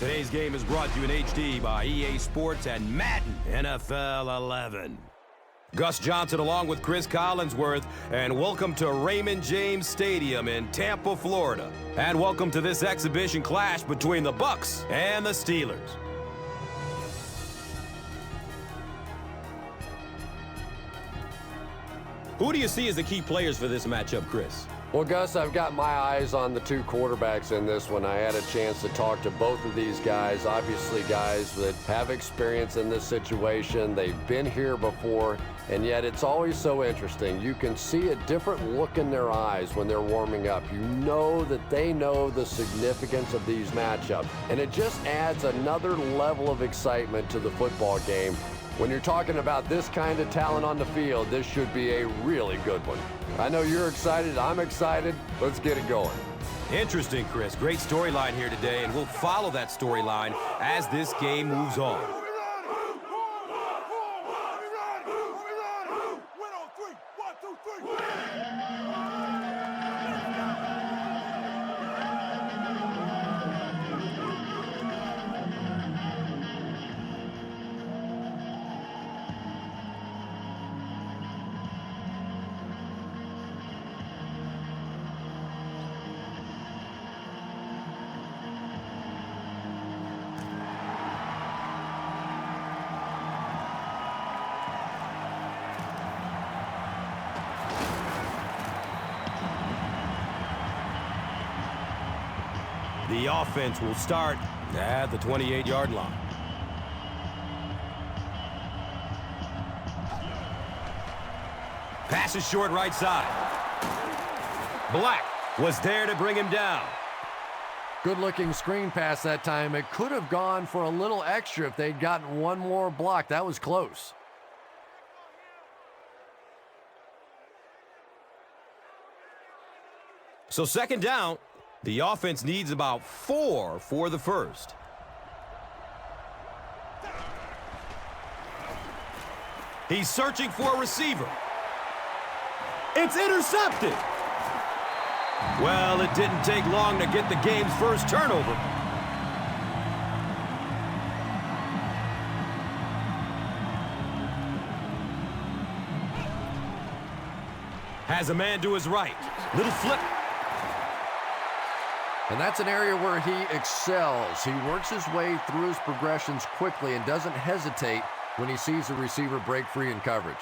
Today's game is brought to you in HD by EA Sports and Madden NFL 11. Gus Johnson along with Chris Collinsworth, and welcome to Raymond James Stadium in Tampa, Florida. And welcome to this exhibition clash between the Bucs and the Steelers. Who do you see as the key players for this matchup, Chris? Well, Gus, I've got my eyes on the two quarterbacks in this one. I had a chance to talk to both of these guys, obviously guys that have experience in this situation. They've been here before, and yet it's always so interesting. You can see a different look in their eyes when they're warming up. You know that they know the significance of these matchups, and it just adds another level of excitement to the football game. When you're talking about this kind of talent on the field, this should be a really good one. I know you're excited. I'm excited. Let's get it going. Interesting, Chris. Great storyline here today, and we'll follow that storyline as this game moves on. The offense will start at the 28-yard line. Pass is short right side. Black was there to bring him down. Good-looking screen pass that time. It could have gone for a little extra if they'd gotten one more block. That was close. So second down. The offense needs about 4 for the first. He's searching for a receiver. It's intercepted. Well, it didn't take long to get the game's first turnover. Has a man to his right. Little flip. And that's an area where he excels. He works his way through his progressions quickly and doesn't hesitate when he sees the receiver break free in coverage.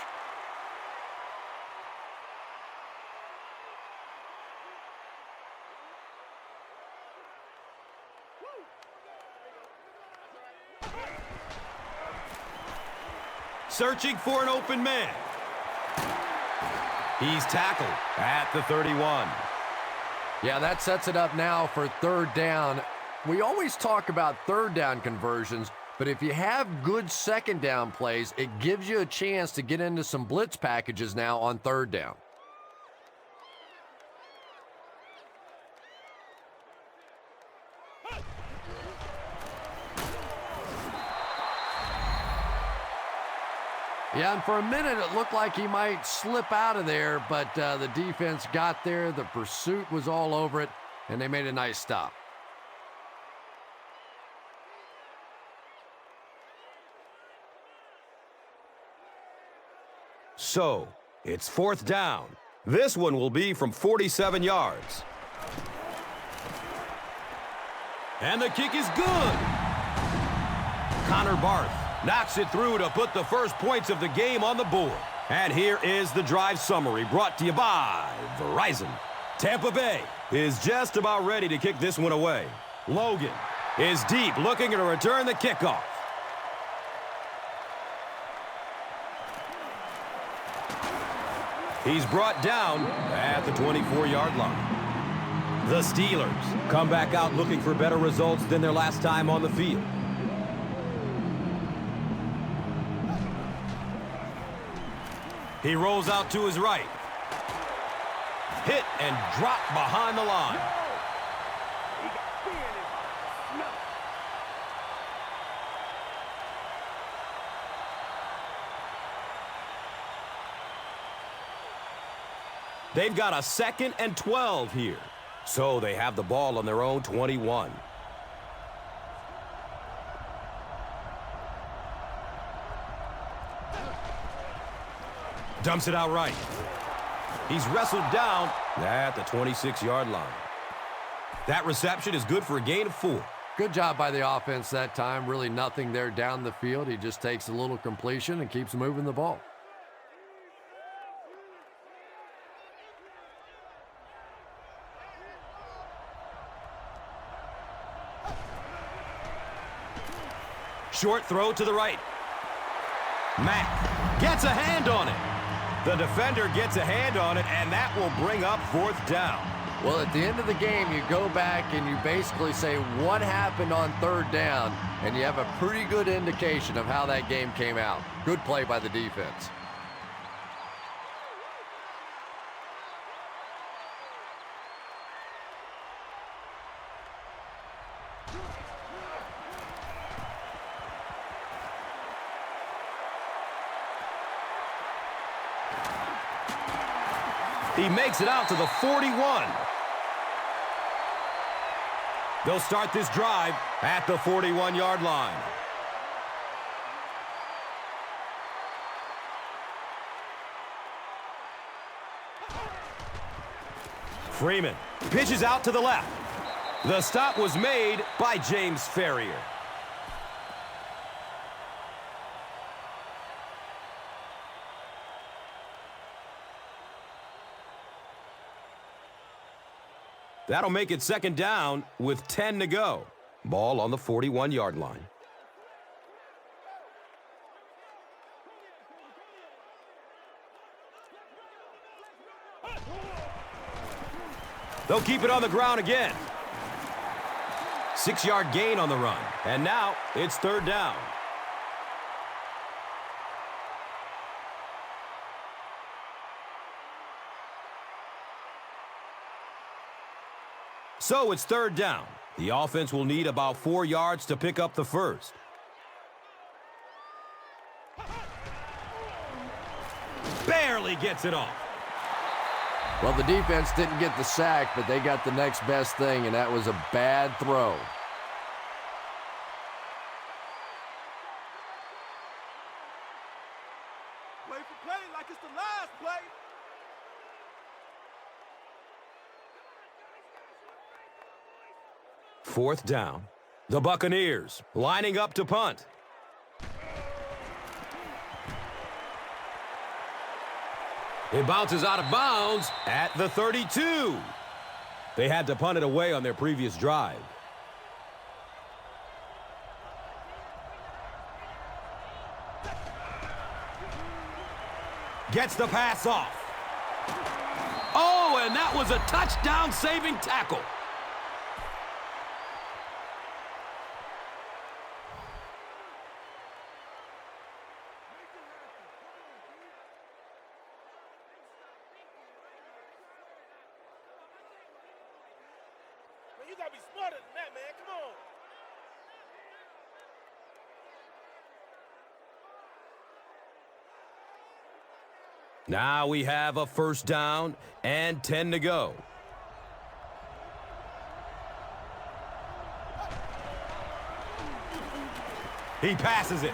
Searching for an open man. He's tackled at the 31. Yeah, that sets it up now for third down. We always talk about third down conversions, but if you have good second down plays, it gives you a chance to get into some blitz packages now on third down. Yeah, and for a minute it looked like he might slip out of there, but the defense got there, the pursuit was all over it, and they made a nice stop. So, it's fourth down. This one will be from 47 yards. And the kick is good. Connor Barth knocks it through to put the first points of the game on the board. And here is the drive summary brought to you by Verizon. Tampa Bay is just about ready to kick this one away. Logan is deep, looking to return the kickoff. He's brought down at the 24-yard line. The Steelers come back out looking for better results than their last time on the field. He rolls out to his right. Hit and dropped behind the line. They've got a 2nd and 12 here. So they have the ball on their own 21. Dumps it out right. He's wrestled down at the 26-yard line. That reception is good for a gain of 4. Good job by the offense that time. Really nothing there down the field. He just takes a little completion and keeps moving the ball. Short throw to the right. Mack gets a hand on it. The defender gets a hand on it, and that will bring up 4th down. Well, at the end of the game, you go back and you basically say what happened on 3rd down, and you have a pretty good indication of how that game came out. Good play by the defense. He makes it out to the 41. They'll start this drive at the 41-yard line. Freeman pitches out to the left. The stop was made by James Ferrier. That'll make it 2nd down with 10 to go. Ball on the 41-yard line. They'll keep it on the ground again. 6-yard gain on the run. And now it's 3rd down. So it's 3rd down. The offense will need about 4 yards to pick up the first. Barely gets it off. Well, the defense didn't get the sack, but they got the next best thing, and that was a bad throw. Play for play like it's the last play. Fourth down. The Buccaneers lining up to punt. It bounces out of bounds at the 32. They had to punt it away on their previous drive. Gets the pass off. Oh, and that was a touchdown-saving tackle. You gotta be smarter than that, man. Come on. Now we have a first down and 10 to go. He passes it.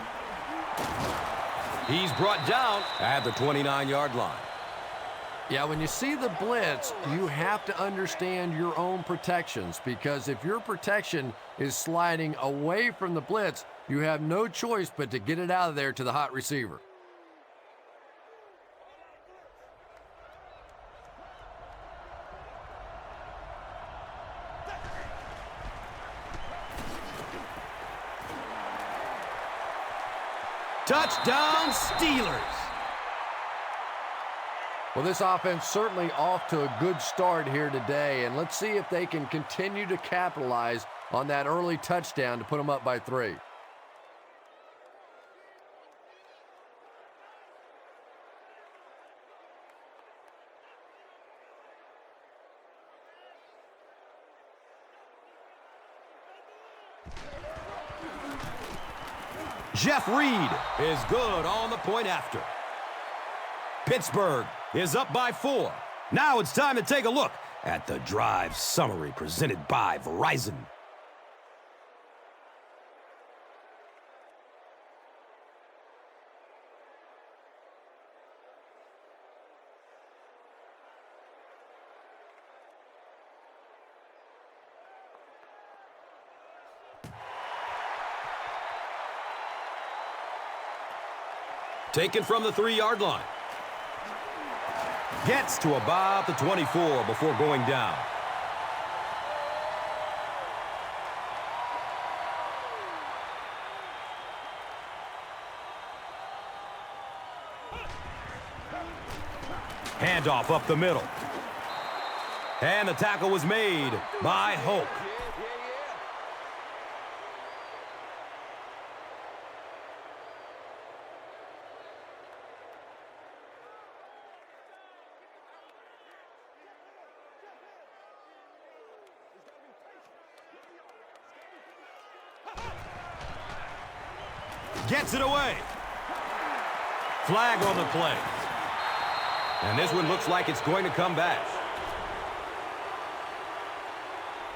He's brought down at the 29-yard line. Yeah, when you see the blitz, you have to understand your own protections, because if your protection is sliding away from the blitz, you have no choice but to get it out of there to the hot receiver. Touchdown, Steelers. Well, this offense certainly off to a good start here today, and let's see if they can continue to capitalize on that early touchdown to put them up by 3. Jeff Reed is good on the point after. Pittsburgh is up by 4. Now it's time to take a look at the drive summary presented by Verizon. Taken from the 3-yard line. Gets to about the 24 before going down. Handoff up the middle. And the tackle was made by Hoke. Gets it away. Flag on the play. And this one looks like it's going to come back.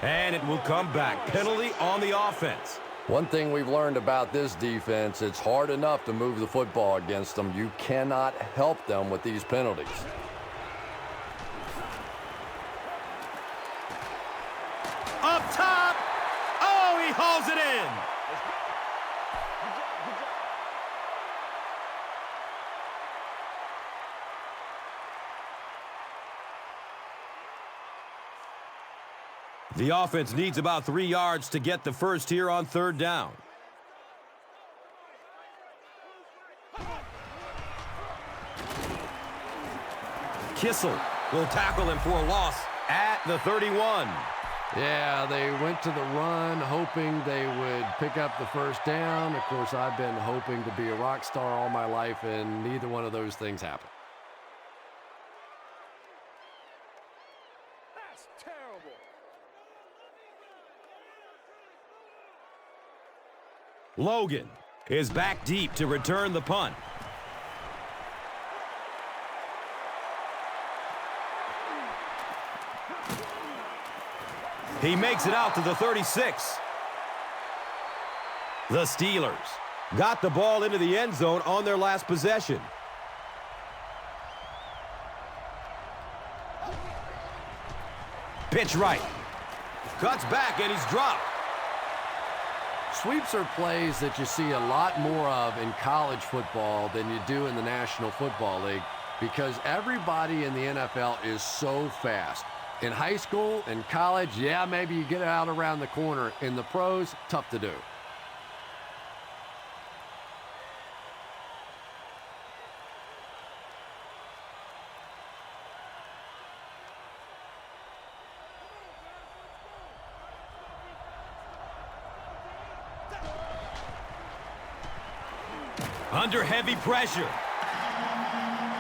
And it will come back. Penalty on the offense. One thing we've learned about this defense, it's hard enough to move the football against them. You cannot help them with these penalties. Up top. Oh, he hauls it in. The offense needs about 3 yards to get the first here on 3rd down. Kissel will tackle him for a loss at the 31. Yeah, they went to the run hoping they would pick up the first down. Of course, I've been hoping to be a rock star all my life, and neither one of those things happened. That's terrible. Logan is back deep to return the punt. He makes it out to the 36. The Steelers got the ball into the end zone on their last possession. Pitch right. Cuts back and he's dropped. Sweeps are plays that you see a lot more of in college football than you do in the National Football League because everybody in the NFL is so fast. In high school, in college, yeah, maybe you get it out around the corner. In the pros, tough to do. Under heavy pressure.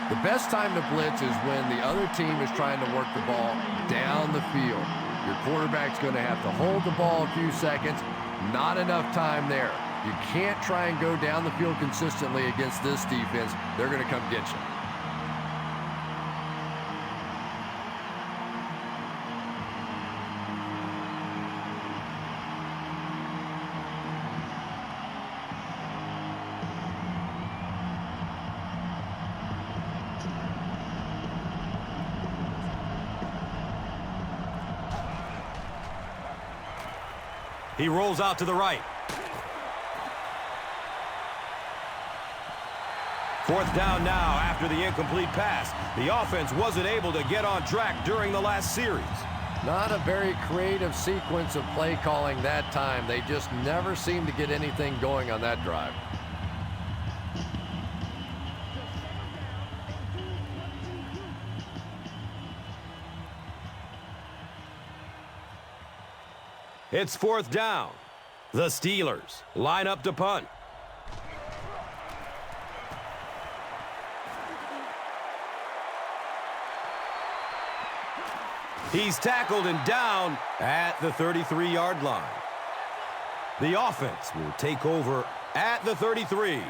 The best time to blitz is when the other team is trying to work the ball down the field. Your quarterback's going to have to hold the ball a few seconds. Not enough time there. You can't try and go down the field consistently against this defense. They're going to come get you. He rolls out to the right. 4th down now after the incomplete pass. The offense wasn't able to get on track during the last series. Not a very creative sequence of play calling that time. They just never seemed to get anything going on that drive. It's 4th down. The Steelers line up to punt. He's tackled and down at the 33-yard line. The offense will take over at the 33.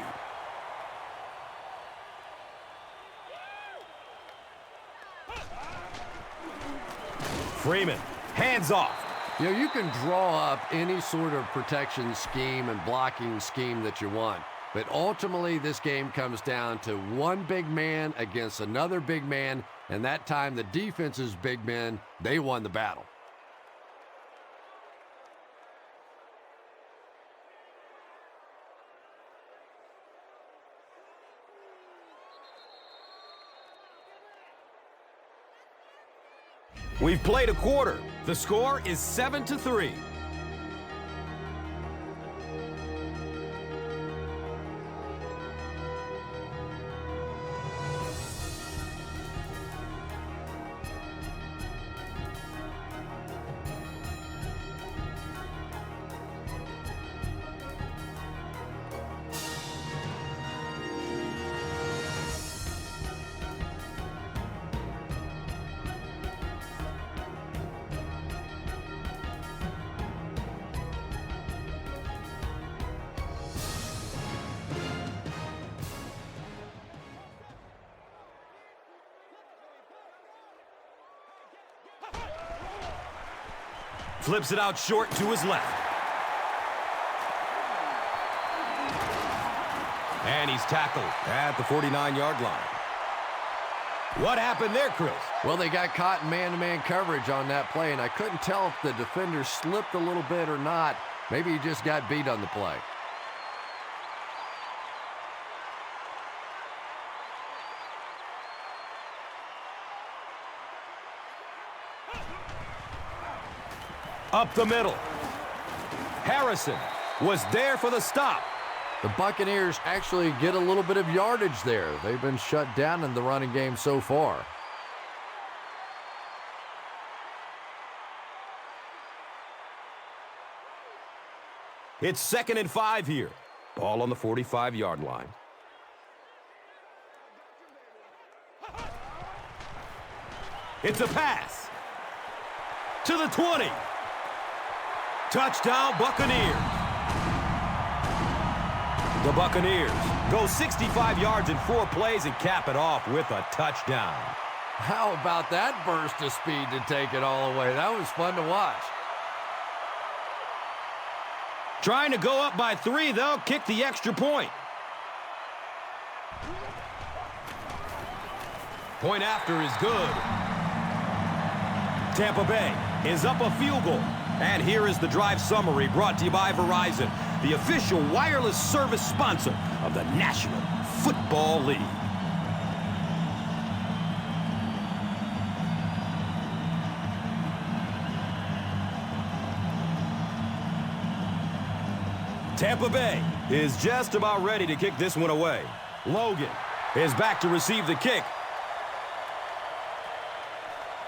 Freeman, hands off. You know, you can draw up any sort of protection scheme and blocking scheme that you want. But ultimately, this game comes down to one big man against another big man. And that time, the defense's big men, they won the battle. We've played a quarter. The score is 7-3. Flips it out short to his left. And he's tackled at the 49-yard line. What happened there, Chris? Well, they got caught in man-to-man coverage on that play, and I couldn't tell if the defender slipped a little bit or not. Maybe he just got beat on the play. Up the middle. Harrison was there for the stop. The Buccaneers actually get a little bit of yardage there. They've been shut down in the running game so far. It's 2nd and 5 here. Ball on the 45-yard line. It's a pass. To the 20. Touchdown, Buccaneers. The Buccaneers go 65 yards in 4 plays and cap it off with a touchdown. How about that burst of speed to take it all away? That was fun to watch. Trying to go up by 3, they'll kick the extra point. Point after is good. Tampa Bay is up a field goal. And here is the drive summary brought to you by Verizon, the official wireless service sponsor of the National Football League. Tampa Bay is just about ready to kick this one away. Logan is back to receive the kick.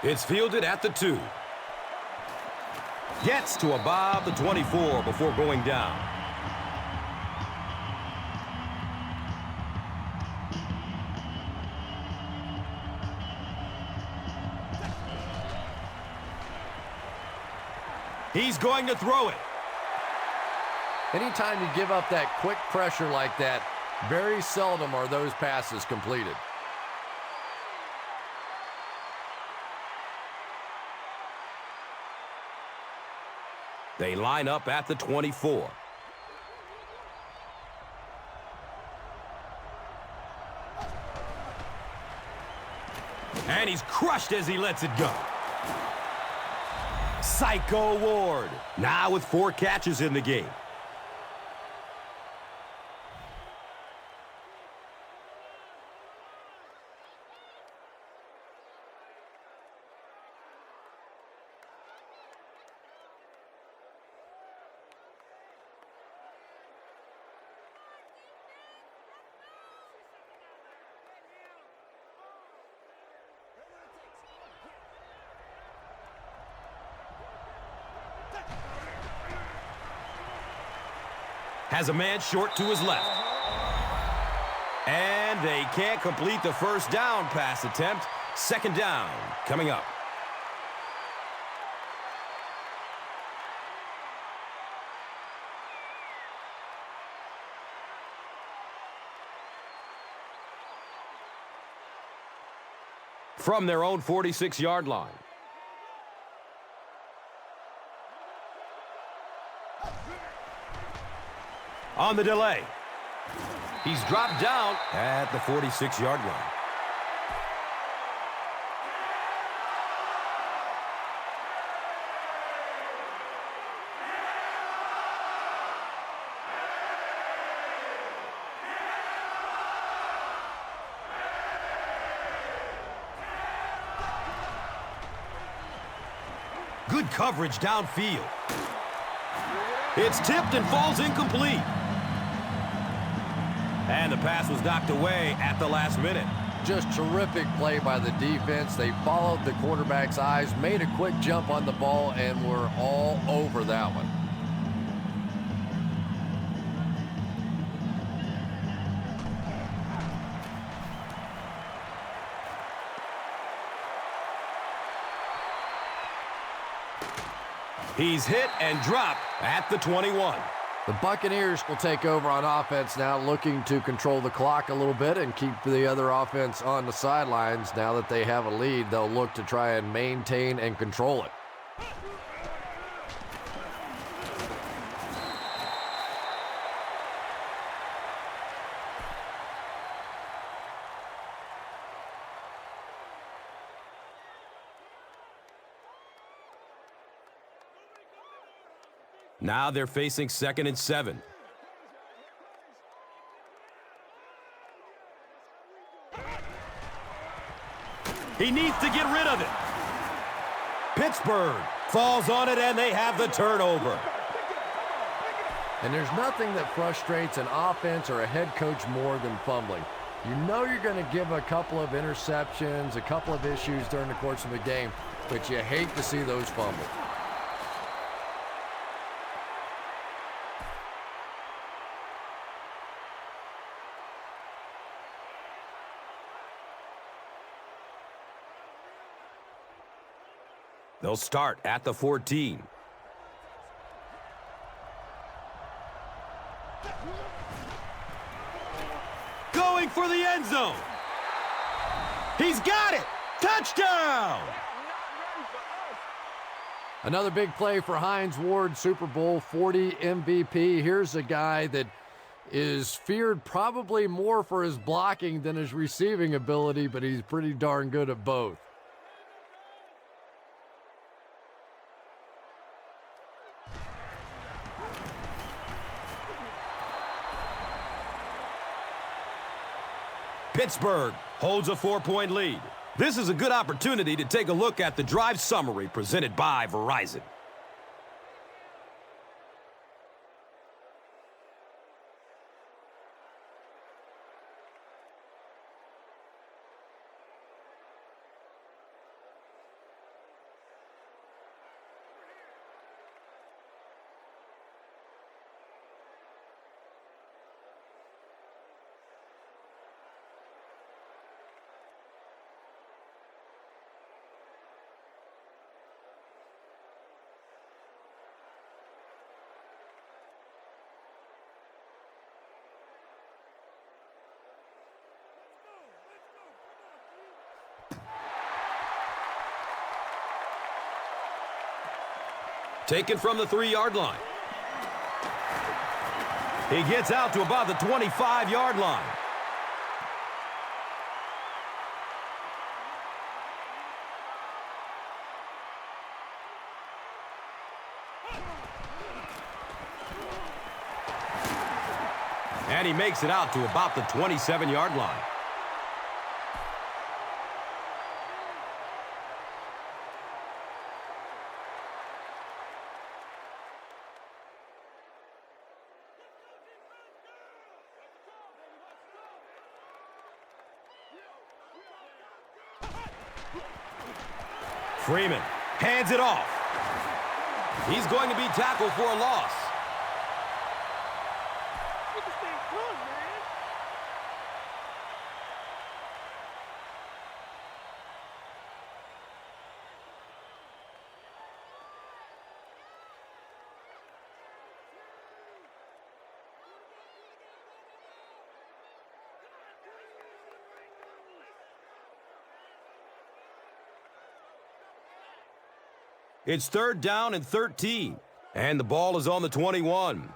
It's fielded at the 2. Gets to about the 24 before going down. He's going to throw it. Anytime you give up that quick pressure like that, very seldom are those passes completed. They line up at the 24. And he's crushed as he lets it go. Psycho Ward, now with 4 catches in the game. Has a man short to his left. And they can't complete the first down pass attempt. 2nd down coming up. From their own 46-yard line. On the delay. He's dropped down at the 46-yard line. Good coverage downfield. It's tipped and falls incomplete. And the pass was knocked away at the last minute. Just terrific play by the defense. They followed the quarterback's eyes, made a quick jump on the ball, and were all over that one. He's hit and dropped at the 21. The Buccaneers will take over on offense now, looking to control the clock a little bit and keep the other offense on the sidelines. Now that they have a lead, they'll look to try and maintain and control it. Now they're facing 2nd and 7. He needs to get rid of it. Pittsburgh falls on it, and they have the turnover. And there's nothing that frustrates an offense or a head coach more than fumbling. You know you're going to give a couple of interceptions, a couple of issues during the course of the game, but you hate to see those fumbles. They'll start at the 14. Going for the end zone. He's got it. Touchdown. Another big play for Hines Ward, Super Bowl 40 MVP. Here's a guy that is feared probably more for his blocking than his receiving ability, but he's pretty darn good at both. Pittsburgh holds a 4-point lead. This is a good opportunity to take a look at the drive summary presented by Verizon. Taken from the 3-yard line. He gets out to about the 25-yard line. And he makes it out to about the 27-yard line. Freeman hands it off. He's going to be tackled for a loss. Get this thing close, man. It's 3rd down and 13, and the ball is on the 21.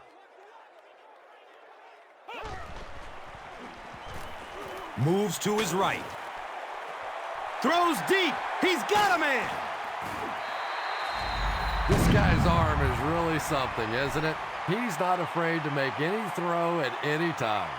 Moves to his right. Throws deep. He's got a man. This guy's arm is really something, isn't it? He's not afraid to make any throw at any time.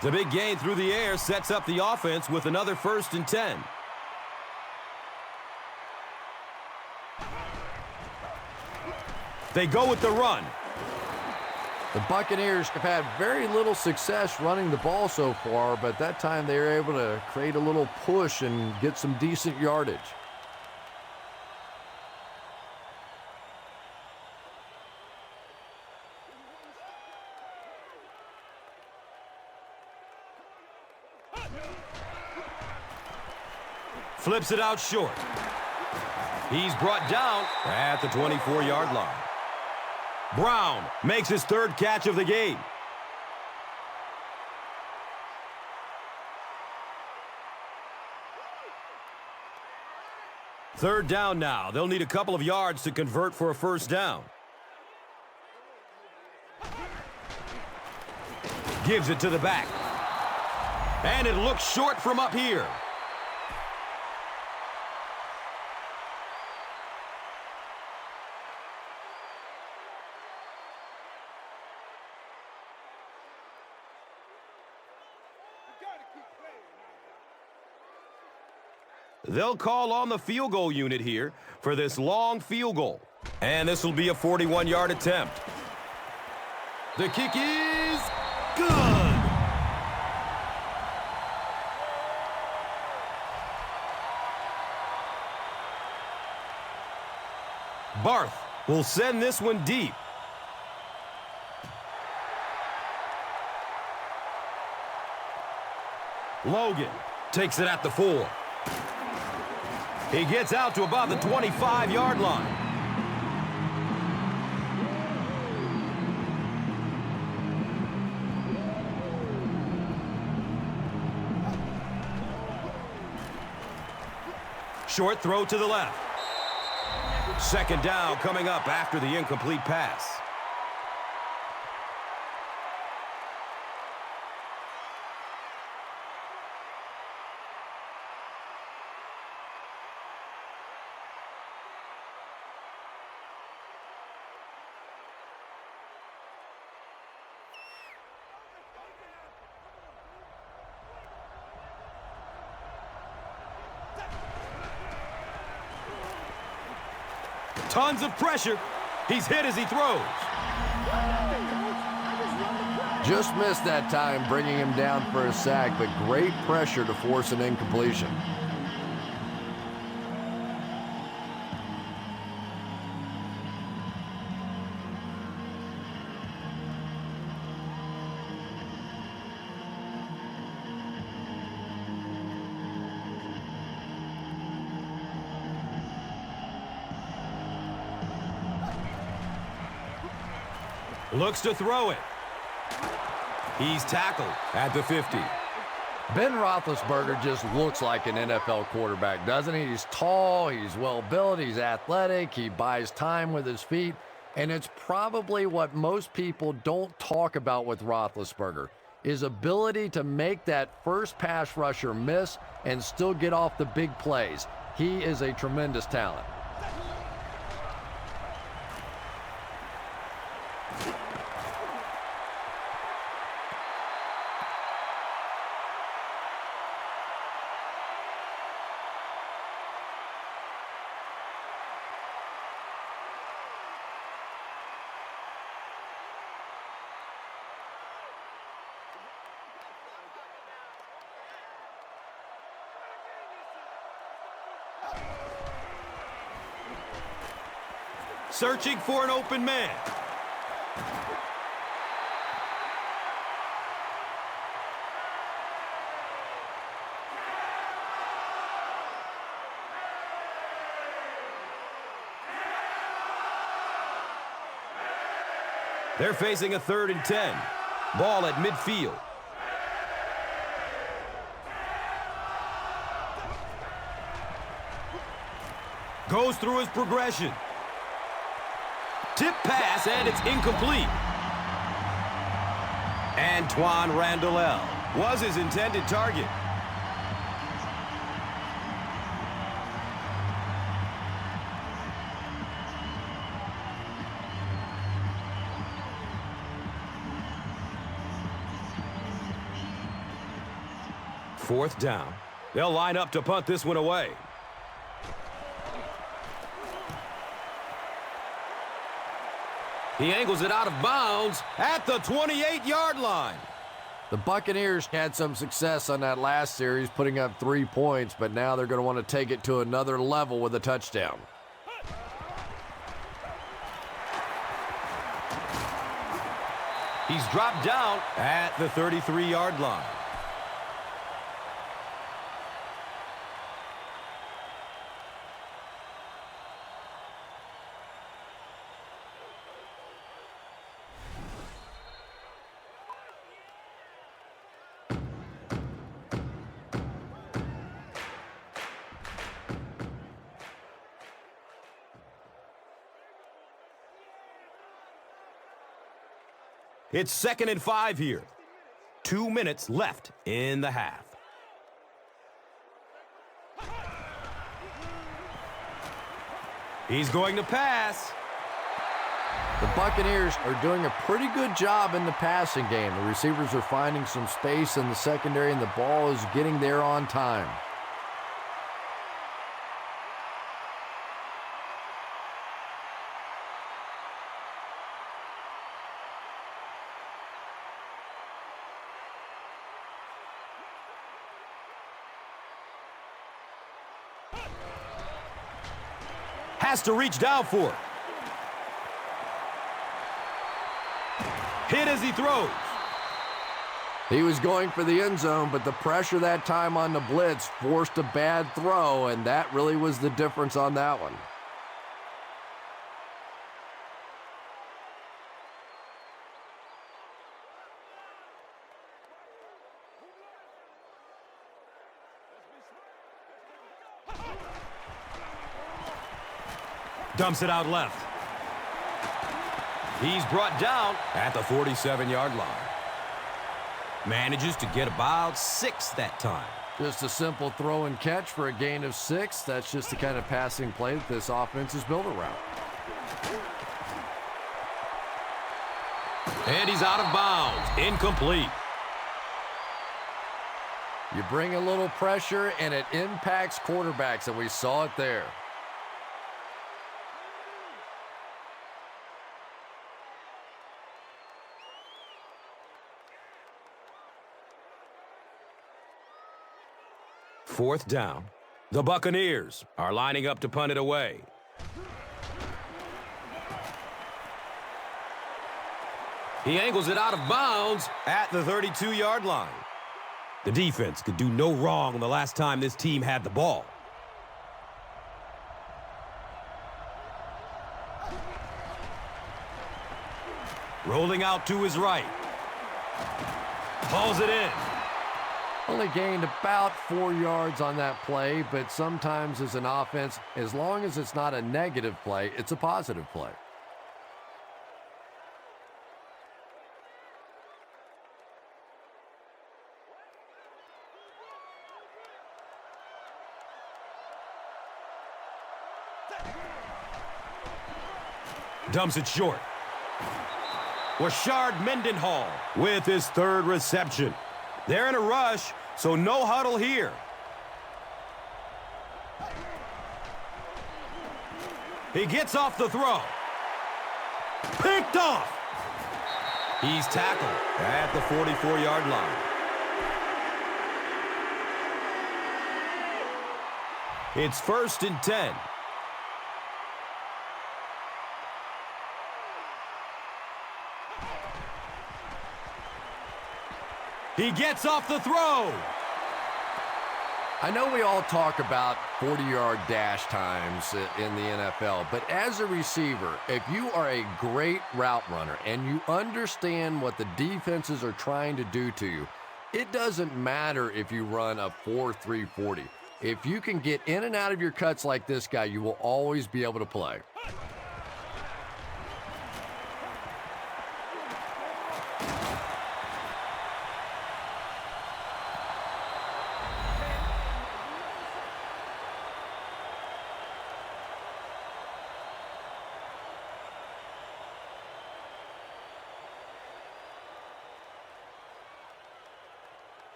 The big gain through the air sets up the offense with another 1st and 10. They go with the run. The Buccaneers have had very little success running the ball so far, but that time they were able to create a little push and get some decent yardage. Flips it out short. He's brought down at the 24-yard line. Brown makes his 3rd catch of the game. Third down now. They'll need a couple of yards to convert for a 1st down. Gives it to the back. And it looks short from up here. They'll call on the field goal unit here for this long field goal. And this will be a 41-yard attempt. The kick is good. Barth will send this one deep. Logan takes it at the 4. He gets out to about the 25-yard line. Short throw to the left. 2nd down coming up after the incomplete pass. Tons of pressure. He's hit as he throws. Just missed that time, bringing him down for a sack, but great pressure to force an incompletion. Looks to throw it. He's tackled at the 50. Ben Roethlisberger just looks like an NFL quarterback, doesn't he? He's tall, he's well-built, he's athletic, he buys time with his feet, and it's probably what most people don't talk about with Roethlisberger, his ability to make that first pass rusher miss and still get off the big plays. He is a tremendous talent. Searching for an open man. They're facing a 3rd and 10. Ball at midfield. Goes through his progression. Tip pass, and it's incomplete. Antoine Randall was his intended target. 4th down. They'll line up to punt this one away. He angles it out of bounds at the 28-yard line. The Buccaneers had some success on that last series, putting up 3 points, but now they're going to want to take it to another level with a touchdown. He's dropped down at the 33-yard line. It's 2nd and 5 here. 2 minutes left in the half. He's going to pass. The Buccaneers are doing a pretty good job in the passing game. The receivers are finding some space in the secondary, and the ball is getting there on time. Has to reach down for it. Hit as he throws. He was going for the end zone, but the pressure that time on the blitz forced a bad throw, and that really was the difference on that one. Dumps it out left. He's brought down at the 47-yard line. Manages to get about 6 that time. Just a simple throw and catch for a gain of 6. That's just the kind of passing play that this offense is built around. And he's out of bounds. Incomplete. You bring a little pressure, and it impacts quarterbacks, and we saw it there. Fourth down. The Buccaneers are lining up to punt it away. He angles it out of bounds at the 32-yard line. The defense could do no wrong the last time this team had the ball. Rolling out to his right. Hauls it in. Only gained about 4 yards on that play, but sometimes as an offense, as long as it's not a negative play, it's a positive play. Dumps it short. Rashard Mendenhall with his 3rd reception. They're in a rush, so no huddle here. He gets off the throw. Picked off. He's tackled at the 44-yard line. It's 1st and 10. He gets off the throw. I know we all talk about 40-yard dash times in the NFL, but as a receiver, if you are a great route runner and you understand what the defenses are trying to do to you, it doesn't matter if you run a 4.3 40. If you can get in and out of your cuts like this guy, you will always be able to play.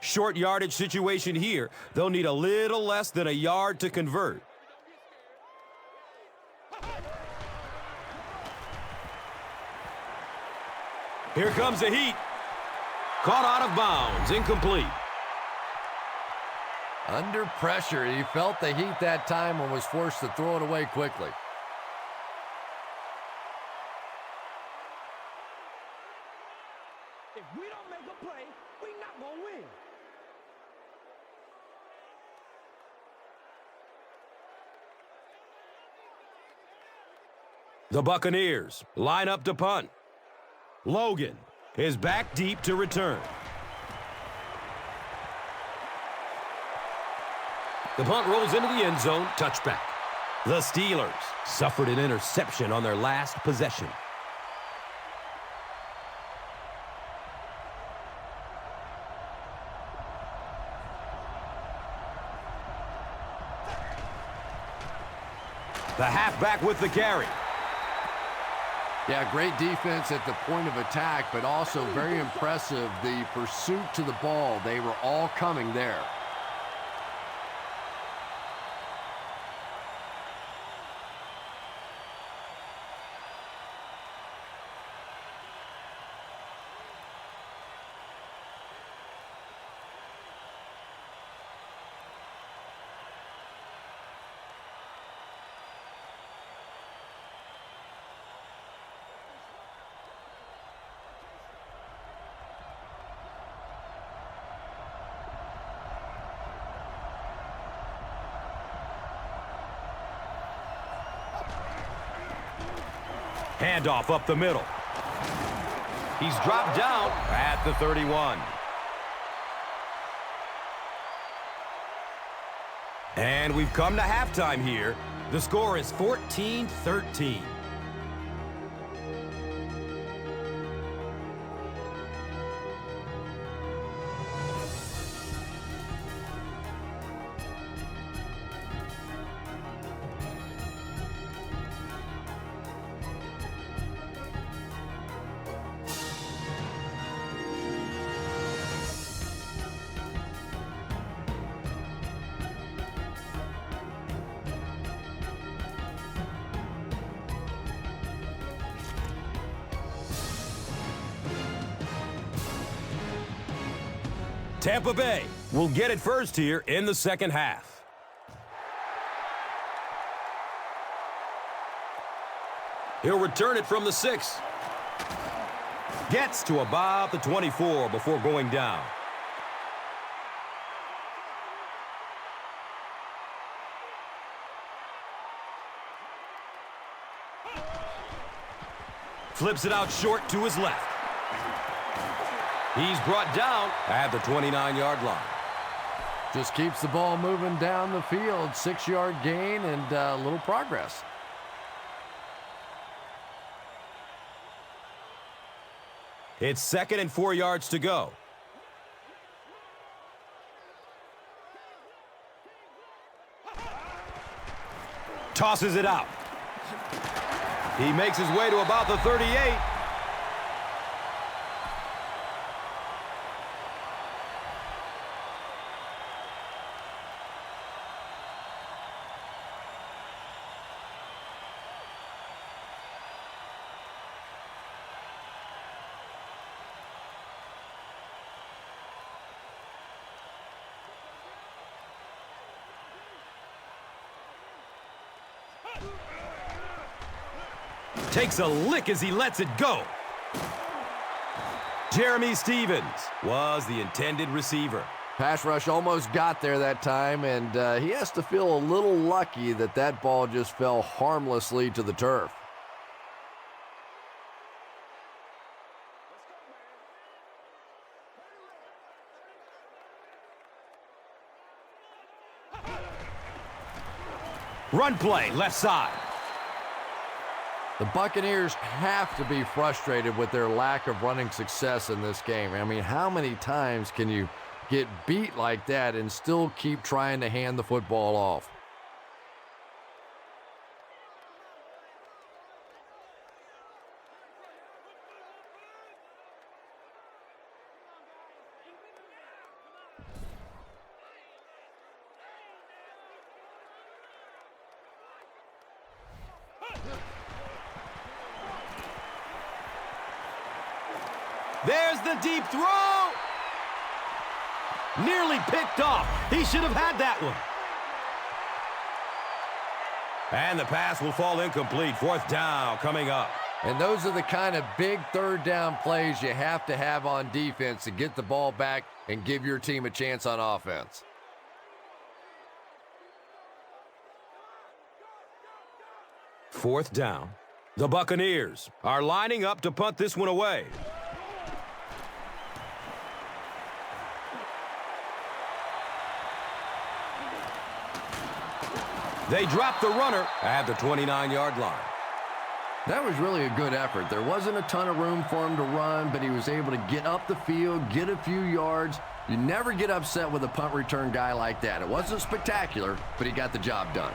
Short yardage situation here. They'll need a little less than a yard to convert. Here comes the heat. Caught out of bounds. Incomplete. Under pressure, he felt the heat that time and was forced to throw it away quickly. If we don't make a play, we're not going to win. The Buccaneers line up to punt. Logan is back deep to return. The punt rolls into the end zone. Touchback. The Steelers suffered an interception on their last possession. The halfback with the carry. Yeah, great defense at the point of attack, but also very impressive the pursuit to the ball. They were all coming there. Handoff up the middle. He's dropped down at the 31. And we've come to halftime here. The score is 14-13. Tampa Bay will get it first here in the second half. He'll return it from the 6. Gets to about the 24 before going down. Flips it out short to his left. He's brought down at the 29-yard line. Just keeps the ball moving down the field. 6-yard gain and a little progress. It's 2nd and 4 yards to go. Tosses it out. He makes his way to about the 38. Takes a lick as he lets it go. Jeremy Stevens was the intended receiver. Pass rush almost got there that time, and he has to feel a little lucky that that ball just fell harmlessly to the turf. Run play, left side. The Buccaneers have to be frustrated with their lack of running success in this game. I mean, how many times can you get beat like that and still keep trying to hand the football off? There's the deep throw. Nearly picked off. He should have had that one. And the pass will fall incomplete. Fourth down coming up. And those are the kind of big third down plays you have to have on defense to get the ball back and give your team a chance on offense. Fourth down. The Buccaneers are lining up to punt this one away. They drop the runner at the 29-yard line. That was really a good effort. There wasn't a ton of room for him to run, but he was able to get up the field, get a few yards. You never get upset with a punt return guy like that. It wasn't spectacular, but he got the job done.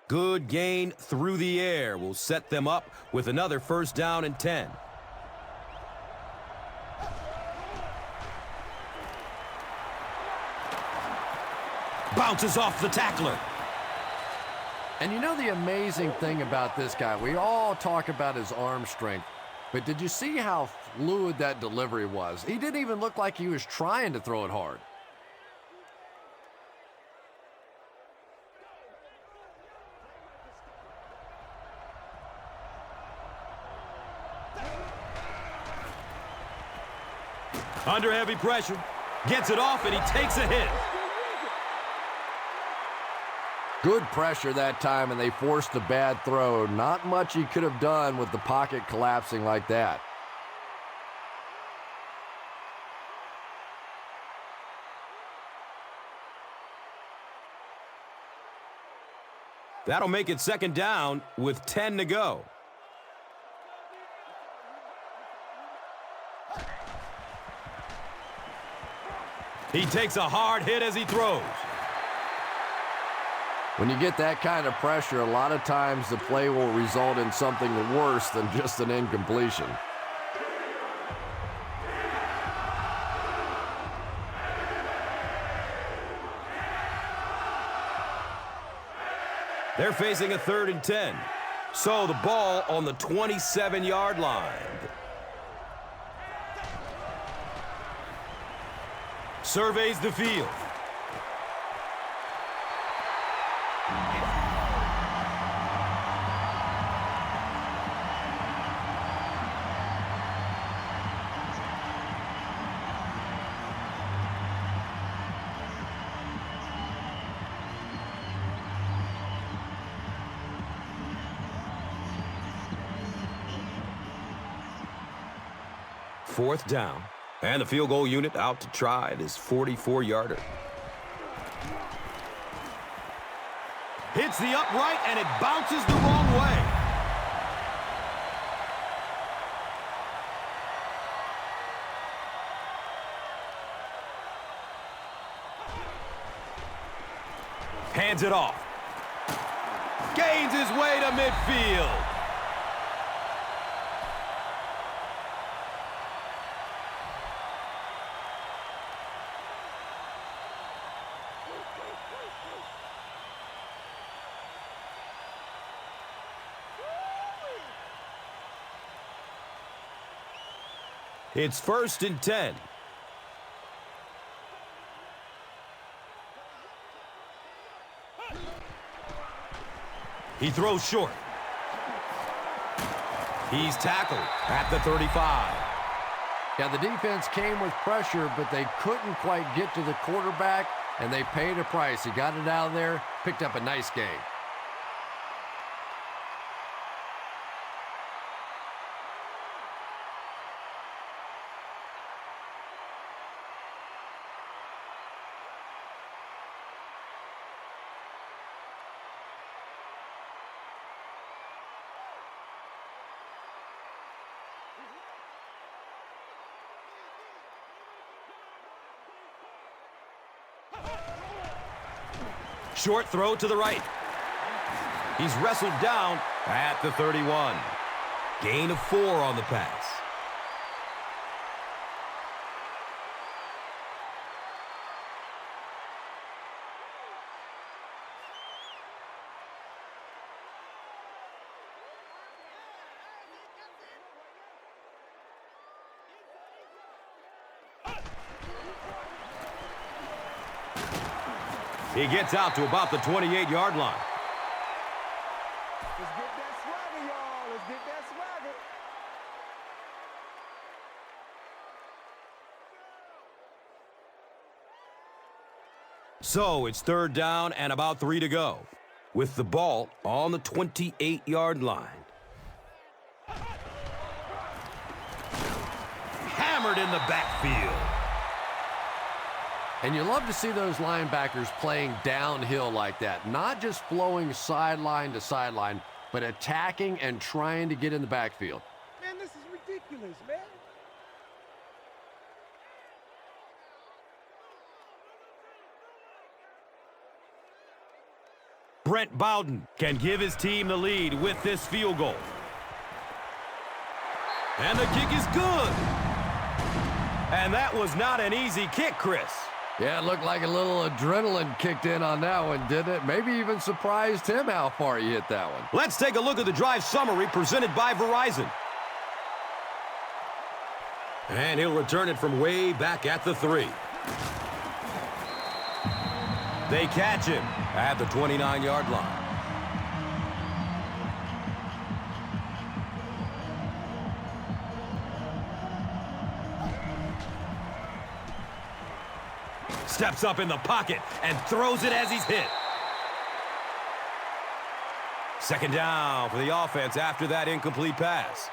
Good gain through the air will set them up with another first down and 10. Bounces off the tackler. And you know the amazing thing about this guy, we all talk about his arm strength, but did you see how fluid that delivery was? He didn't even look like he was trying to throw it hard. Under heavy pressure, gets it off, and he takes a hit. Good pressure that time, and they forced a bad throw. Not much he could have done with the pocket collapsing like that. That'll make it second down with 10 to go. He takes a hard hit as he throws. When you get that kind of pressure, a lot of times the play will result in something worse than just an incompletion. They're facing a 3rd and 10. So the ball on the 27-yard line. Surveys the field. Fourth down. And the field goal unit out to try this 44-yarder. Hits the upright, and it bounces the wrong way. Hands it off. Gains his way to midfield. It's 1st and 10. He throws short. He's tackled at the 35. Yeah, the defense came with pressure, but they couldn't quite get to the quarterback, and they paid a price. He got it out of there, picked up a nice gain. Short throw to the right. He's wrestled down at the 31. Gain of 4 on the pass. He gets out to about the 28-yard line. Let's get that swagger, y'all. Let's get that swagger. So it's 3rd down and about 3 to go, with the ball on the 28-yard line. Hammered in the backfield. And you love to see those linebackers playing downhill like that, not just flowing sideline to sideline, but attacking and trying to get in the backfield. Man, this is ridiculous, man. Brent Bowden can give his team the lead with this field goal. And the kick is good. And that was not an easy kick, Chris. Yeah, it looked like a little adrenaline kicked in on that one, didn't it? Maybe even surprised him how far he hit that one. Let's take a look at the drive summary presented by Verizon. And he'll return it from way back at the 3. They catch him at the 29-yard line. Steps up in the pocket and throws it as he's hit. 2nd down for the offense after that incomplete pass.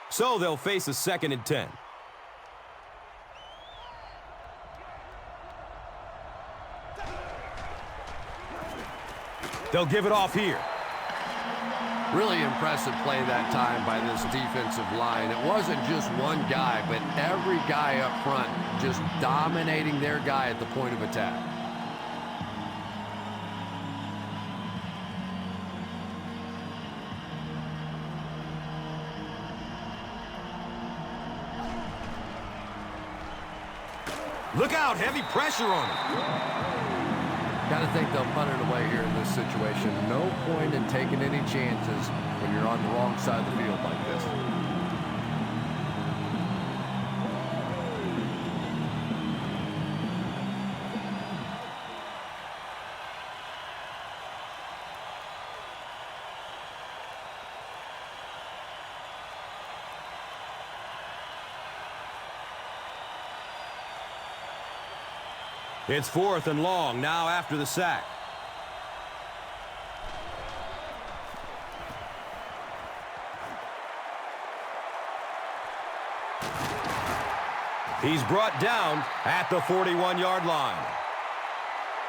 So they'll face a 2nd and 10. They'll give it off here. Really impressive play that time by this defensive line. It wasn't just one guy, but every guy up front just dominating their guy at the point of attack. Look out, heavy pressure on him. Got to think they'll punt it away here in this situation. No point in taking any chances when you're on the wrong side of the field like this. It's 4th and long now after the sack. He's brought down at the 41-yard line.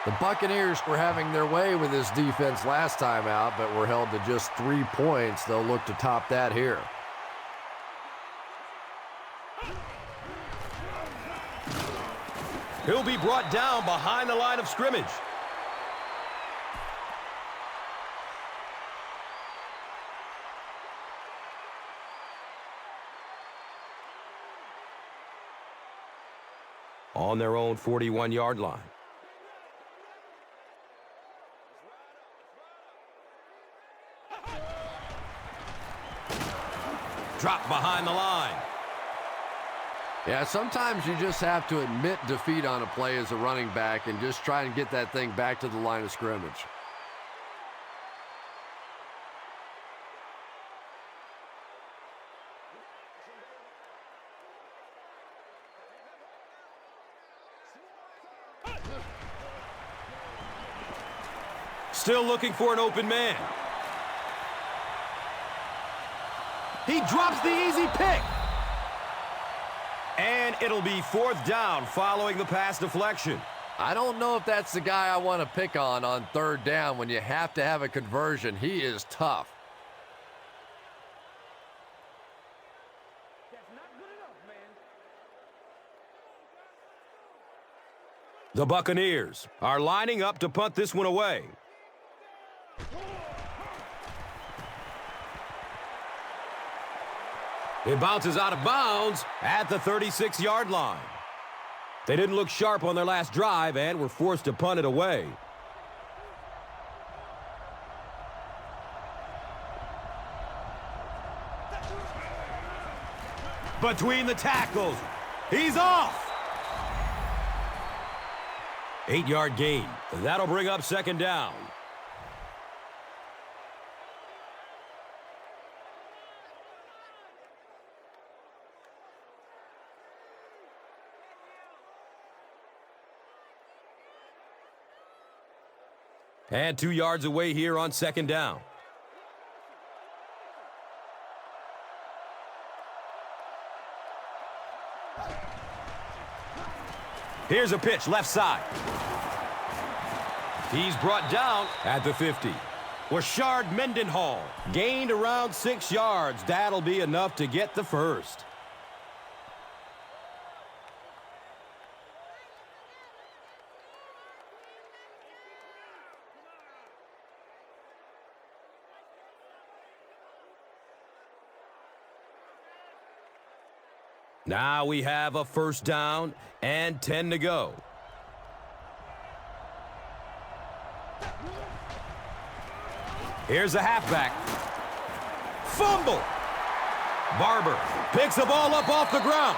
The Buccaneers were having their way with this defense last time out, but were held to just 3 points. They'll look to top that here. He'll be brought down behind the line of scrimmage. On their own 41-yard line. Drop behind the line. Yeah, sometimes you just have to admit defeat on a play as a running back and just try and get that thing back to the line of scrimmage. Still looking for an open man. He drops the easy pick. And it'll be 4th down following the pass deflection. I don't know if that's the guy I want to pick on 3rd down when you have to have a conversion. He is tough. That's not good The Buccaneers are lining up to punt this one away. It bounces out of bounds at the 36-yard line. They didn't look sharp on their last drive and were forced to punt it away. Between the tackles, he's off. 8-yard gain. That'll bring up second down. And 2 yards away here on second down. Here's a pitch left side. He's brought down at the 50. Rashard Mendenhall gained around 6 yards. That'll be enough to get the first. Now we have a first down and 10 to go. Here's a halfback. Fumble. Barber picks the ball up off the ground.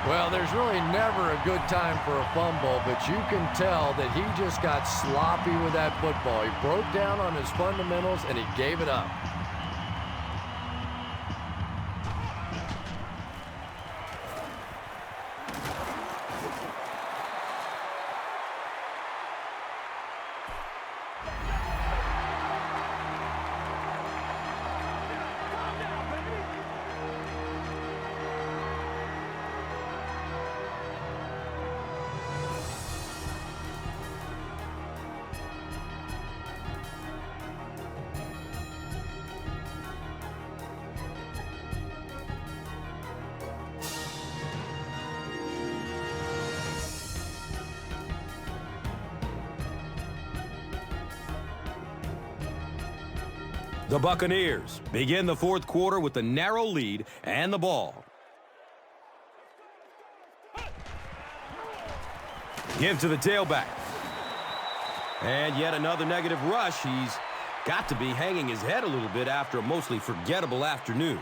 Well, there's really never a good time for a fumble, but you can tell that he just got sloppy with that football. He broke down on his fundamentals, and he gave it up. The Buccaneers begin the fourth quarter with a narrow lead and the ball. Give to the tailback. And yet another negative rush. He's got to be hanging his head a little bit after a mostly forgettable afternoon.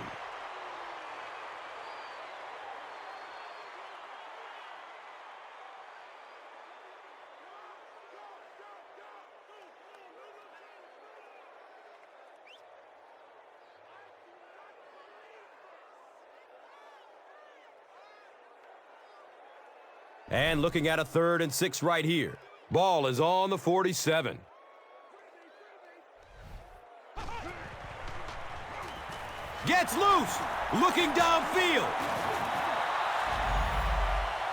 And looking at a 3rd and 6 right here. Ball is on the 47. Gets loose. Looking downfield.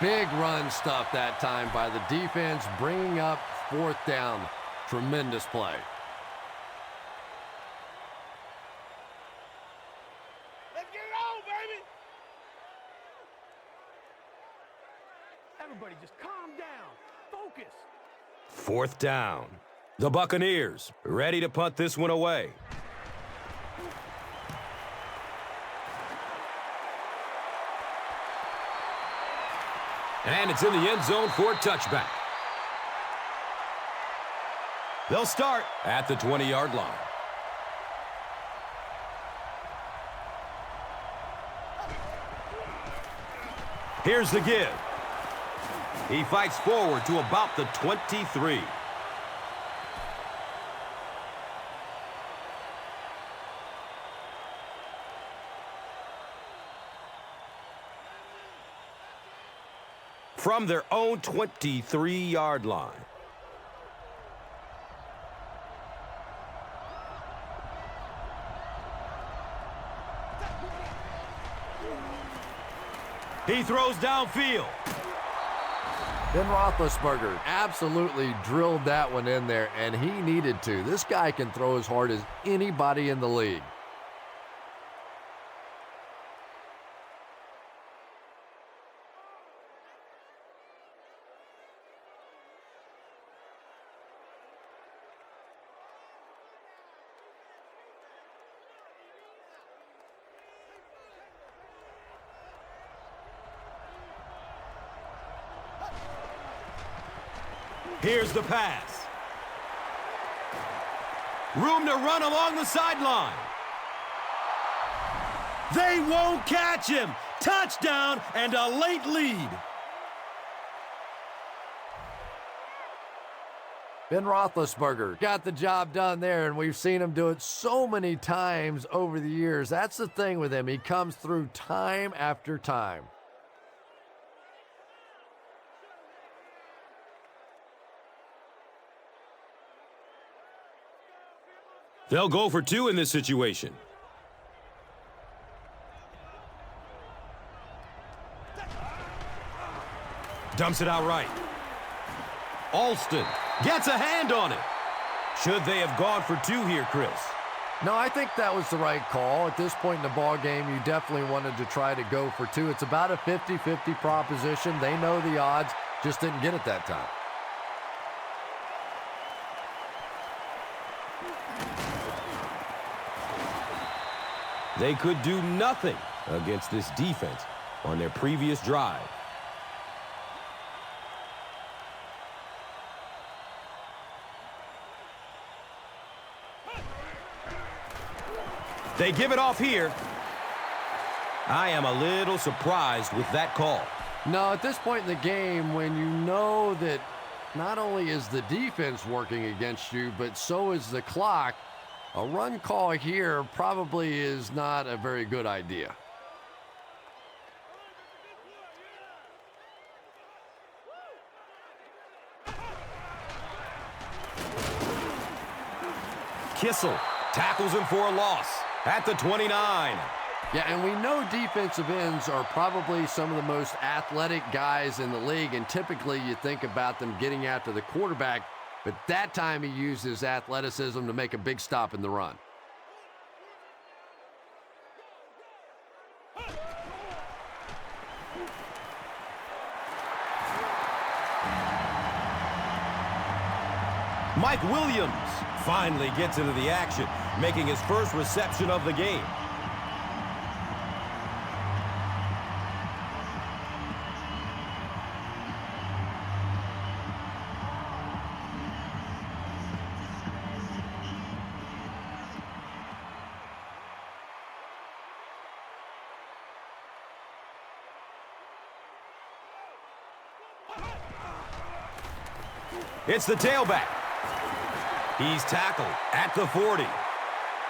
Big run stuff that time by the defense, bringing up 4th down. Tremendous play. Let's get it on, baby. Everybody just calm down. Focus. 4th down. The Buccaneers ready to punt this one away. And it's in the end zone for a touchback. They'll start at the 20-yard line. Here's the give. He fights forward to about the 23. From their own 23-yard line. He throws downfield. Ben Roethlisberger absolutely drilled that one in there, and he needed to. This guy can throw as hard as anybody in the league. Here's the pass. Room to run along the sideline. They won't catch him. Touchdown and a late lead. Ben Roethlisberger got the job done there, and we've seen him do it so many times over the years. That's the thing with him. He comes through time after time. They'll go for 2 in this situation. Dumps it out right. Alston gets a hand on it. Should they have gone for 2 here, Chris? No, I think that was the right call. At this point in the ball game, you definitely wanted to try to go for 2. It's about a 50-50 proposition. They know the odds, just didn't get it that time. They could do nothing against this defense on their previous drive. They give it off here. I am a little surprised with that call. No, at this point in the game, when you know that not only is the defense working against you, but so is the clock, a run call here probably is not a very good idea. Kissel tackles him for a loss at the 29. Yeah, and we know defensive ends are probably some of the most athletic guys in the league, and typically you think about them getting after the quarterback, but that time he used his athleticism to make a big stop in the run. Mike Williams finally gets into the action, making his first reception of the game. It's the tailback. He's tackled at the 40.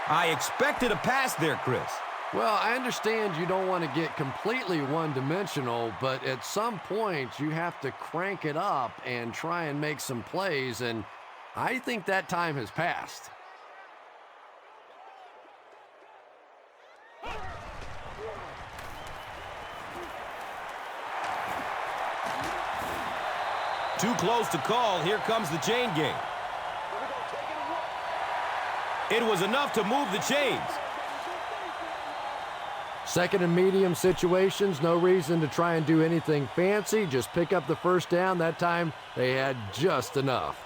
I expected a pass there, Chris. Well, I understand you don't want to get completely one-dimensional, but at some point you have to crank it up and try and make some plays, and I think that time has passed. Too close to call. Here comes the chain game. It was enough to move the chains. Second and medium situations, no reason to try and do anything fancy. Just pick up the first down. That time they had just enough.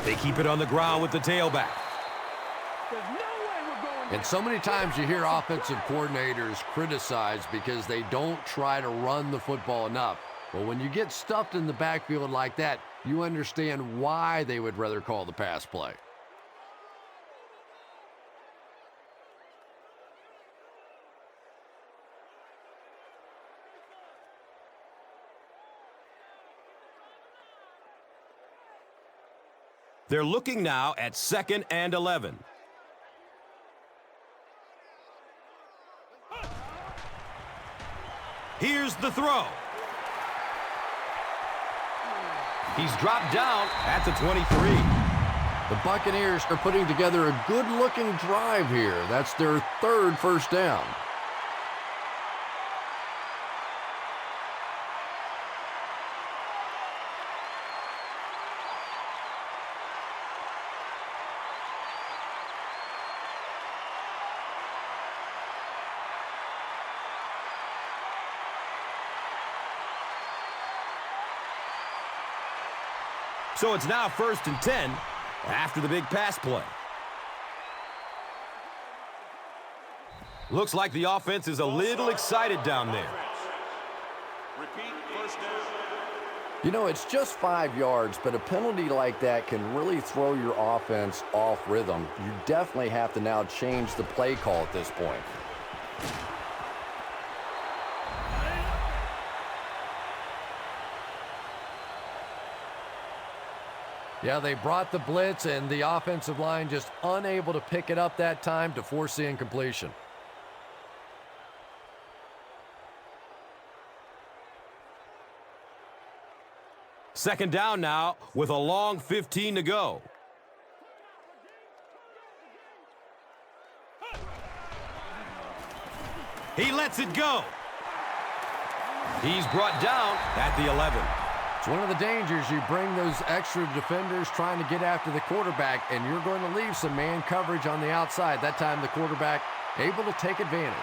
They keep it on the ground with the tailback. And so many times you hear offensive coordinators criticized because they don't try to run the football enough. But when you get stuffed in the backfield like that, you understand why they would rather call the pass play. They're looking now at 2nd and 11. Here's the throw. He's dropped down at the 23. The Buccaneers are putting together a good-looking drive here. That's their third first down. So it's now 1st and 10 after the big pass play. Looks like the offense is a little excited down there. Repeat first down. You know, it's just 5 yards, but a penalty like that can really throw your offense off rhythm. You definitely have to now change the play call at this point. Yeah, they brought the blitz, and the offensive line just unable to pick it up that time to force the incompletion. Second down now with a long 15 to go. He lets it go. He's brought down at the 11. It's one of the dangers. You bring those extra defenders trying to get after the quarterback, and you're going to leave some man coverage on the outside. That time the quarterback able to take advantage.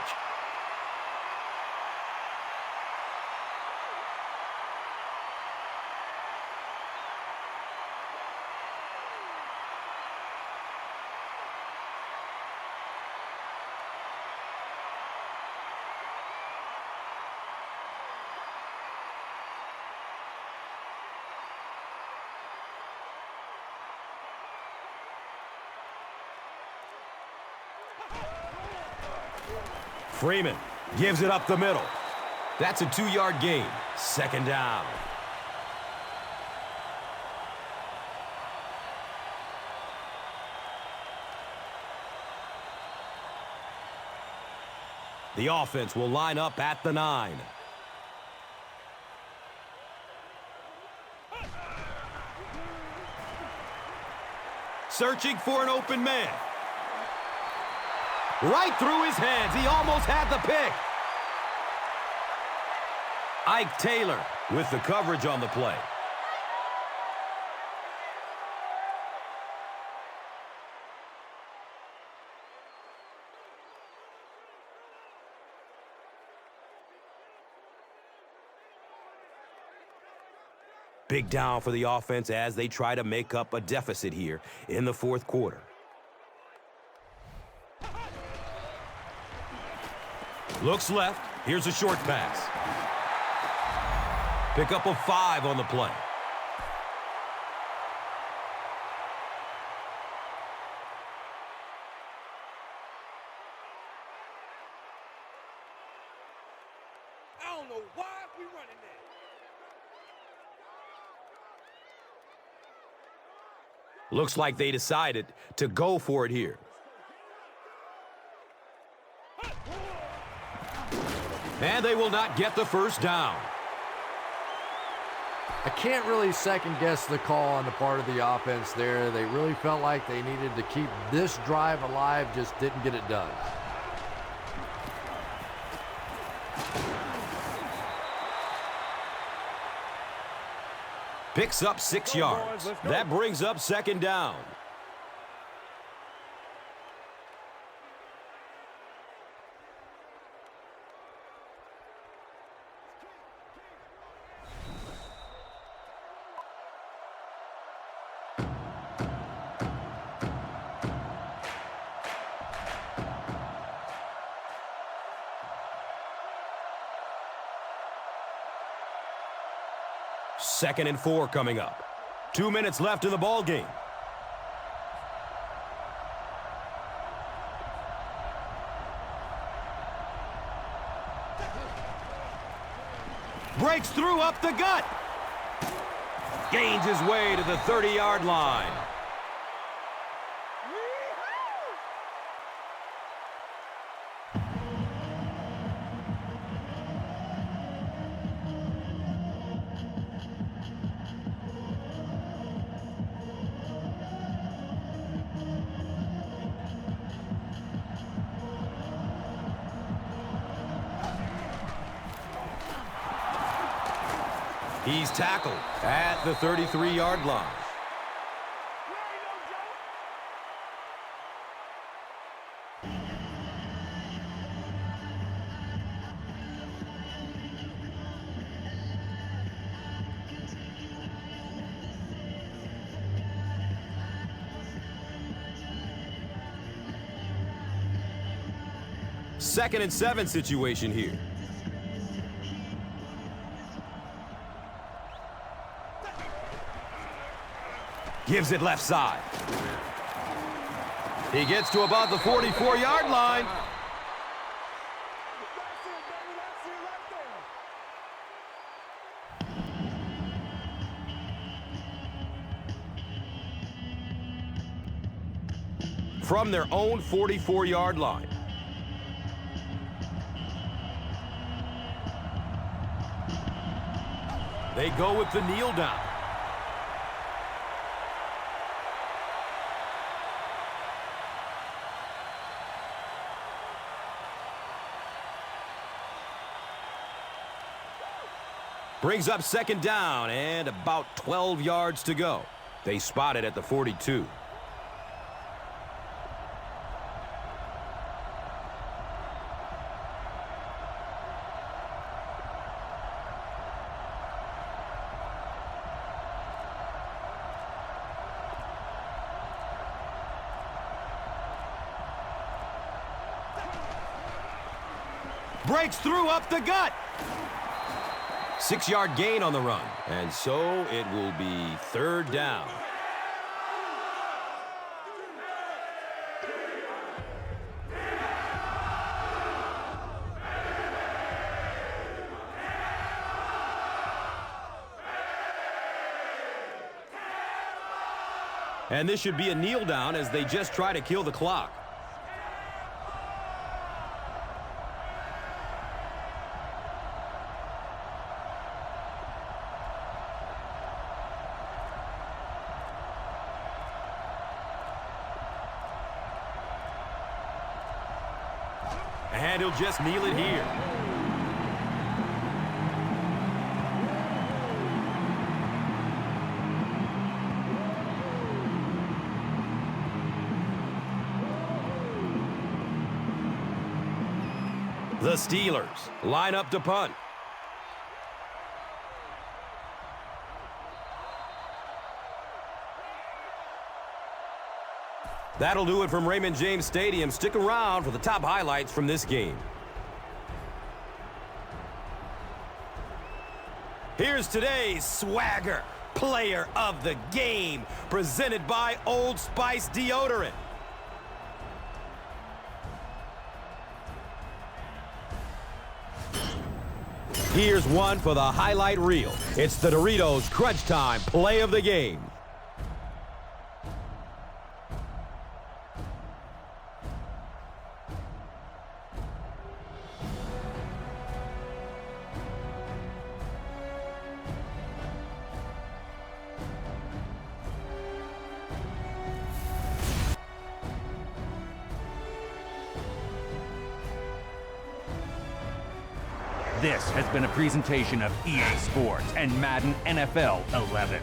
Freeman gives it up the middle. That's a 2-yard gain. Second down. The offense will line up at the 9. Searching for an open man. Right through his hands. He almost had the pick. Ike Taylor with the coverage on the play. Big down for the offense as they try to make up a deficit here in the fourth quarter. Looks left. Here's a short pass. Pick up a 5 on the play. I don't know why we running that. Looks like they decided to go for it here. And they will not get the first down. I can't really second-guess the call on the part of the offense there. They really felt like they needed to keep this drive alive, just didn't get it done. Picks up 6 yards. That brings up second down. Second and 4 coming up. 2 minutes left in the ball game. Breaks through up the gut. Gains his way to the 30-yard line. He's tackled at the 33-yard line. 2nd and 7 situation here. Gives it left side. He gets to about the 44-yard line. From their own 44-yard line. They go with the kneel down. Brings up 2nd down and about 12 yards to go. They spot it at the 42. Breaks through up the gut. 6-yard gain on the run. And so it will be 3rd down. And this should be a kneel down as they just try to kill the clock. And he'll just kneel it here. The Steelers line up to punt. That'll do it from Raymond James Stadium. Stick around for the top highlights from this game. Here's today's Swagger Player of the Game, presented by Old Spice Deodorant. Here's one for the highlight reel. It's the Doritos Crunch Time Play of the Game. This has been a presentation of EA Sports and Madden NFL 11.